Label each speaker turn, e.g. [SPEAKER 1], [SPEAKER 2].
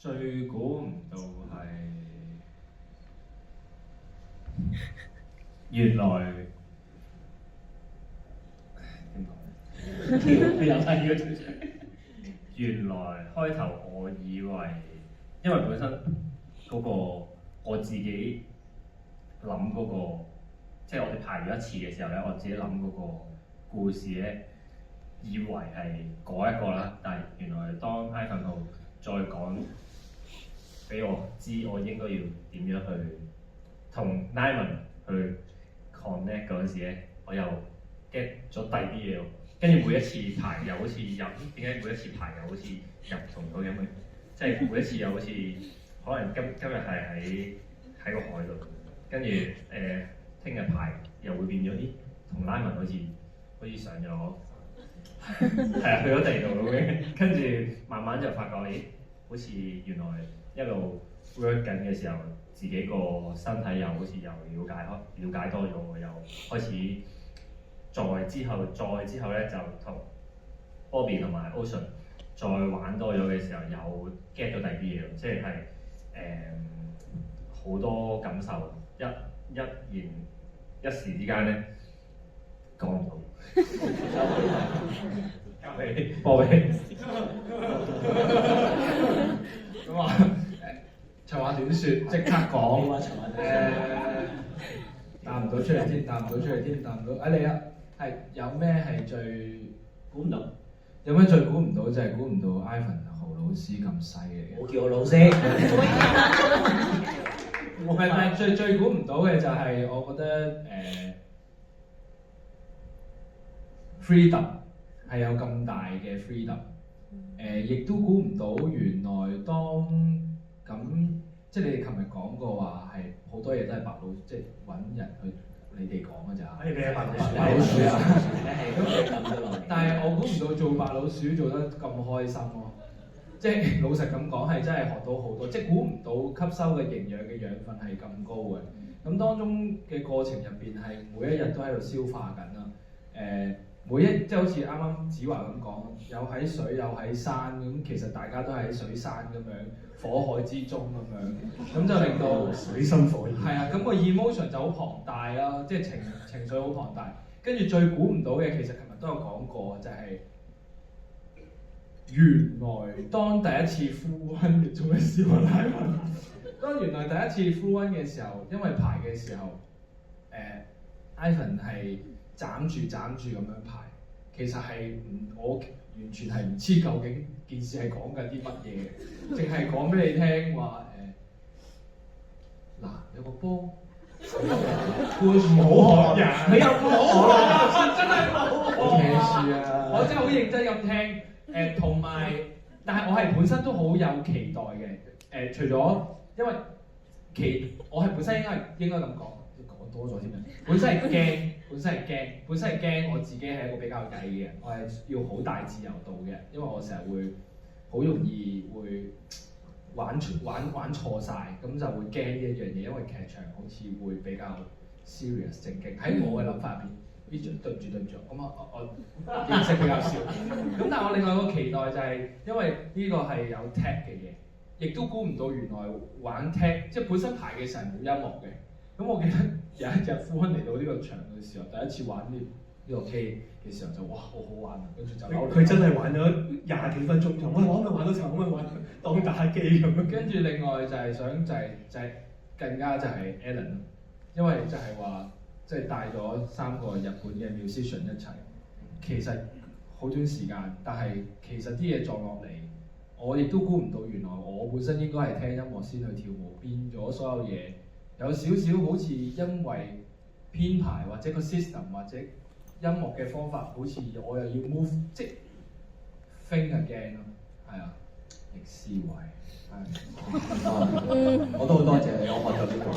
[SPEAKER 1] 最估唔到係原來點講咧？有睇呢個出場。原來開頭我以為，因為本身嗰個我自己諗嗰個，即係我哋排咗一次嘅時候咧，我自己諗嗰個故事咧，以為係嗰一個啦，但係原來當 Ivan 號再講俾我知，我應該要點樣去同 Ivan 去 connect 嗰陣時咧，我又 get 咗第二啲嘢喎。跟住每一次排又好似入，點解每一次排又好似入同佢咁嘅？即係每一次又好似可能今日係喺個海度，跟住聽日排又會變咗啲同拉文好似上咗，係啊去咗第二度咁嘅，跟住慢慢就發覺咦，好似原來一路 work 緊嘅時候，自己個身體又好似又了解多咗喎，又開始。再之後咧，就同 Bobby 同埋 Ocean 再玩多咗嘅時候，又 get 到第二啲嘢，即係好多感受，一時之間咧講唔到。交俾 Bobby。
[SPEAKER 2] 咁啊長話短説，即刻講。答唔到出嚟添，答唔到。你啊！係有咩係最估唔到？有咩最估唔到就係估唔到 Ivan 豪老師咁犀利嘅。
[SPEAKER 3] 我叫我老師。
[SPEAKER 2] 唔係最估唔到嘅就係我覺得freedom 係有咁大嘅 freedom。亦都估唔到原來當咁，即係你哋琴日講過話係好多嘢都係白老，即係揾人去。你哋講嘅咋？
[SPEAKER 3] 你係白老鼠
[SPEAKER 2] 啊！
[SPEAKER 3] 係
[SPEAKER 2] 但係我估唔到做白老鼠做得咁開心咯。即係老實咁講，係真係學到好多，即係估唔到吸收嘅營養嘅養分係咁高嘅。咁當中嘅過程入邊係每一日都喺度消化緊啦。即係好似啱啱子華咁講，有喺水有喺山咁，其實大家都係喺水山咁樣火海之中咁樣，咁就令到
[SPEAKER 3] 水深火熱。
[SPEAKER 2] 係啊，咁個 emotion 就好龐大啦，即係情緒好龐大。跟住最估唔到嘅，其實琴日都有講過，就係原來當第一次 full run 嘅做嘅時候，當原來第一次 full run 嘅時候，因為排嘅時候，Ivan 係斬住咁樣排，其實係我完全係唔知究竟件事係講緊啲乜嘢，淨係講俾你聽話嗱有個波，灌唔好學人，
[SPEAKER 3] 你又唔好
[SPEAKER 2] 我真係冇聽書啊！我真係好認真咁聽，同埋，但係我係本身都好有期待嘅，除咗因為我係本身應該咁講多咗添啊！本身係驚，我自己係一個比較曳嘅人，我係要好大自由度嘅，因為我成日會好容易會玩錯晒，咁就會驚呢一樣嘢，因為劇場好似會比較 serious 正經，喺我嘅諗法入邊。對唔住，咁我認識比較少。咁但係我另外一個期待就係，因為呢個係有 tag 嘅嘢，亦都估唔到原來玩 tag，即係本身排嘅時候係冇音樂嘅。咁我記得有一日富亨嚟到呢個場嘅時候，第一次玩呢個 K 嘅時候就哇好好玩啊！跟住就
[SPEAKER 3] 佢真係玩咗廿幾分鐘，就我可唔可以玩到時候，可唔可以玩當打機咁樣？
[SPEAKER 2] 跟住另外就係想就係更加就係 Alan， 因為就係話。即係帶咗3個日本嘅 musician 一齊，其實好短時間，但係其實啲嘢撞落嚟，我亦都估唔到原來我本身應該係聽音樂先去跳舞，變咗所有嘢有少少好似因為編排或者個 system 或者音樂嘅方法，好似我又要 move 即 think again 咯，係啊，逆思維係。
[SPEAKER 3] 我都好多謝你，我學咗呢個。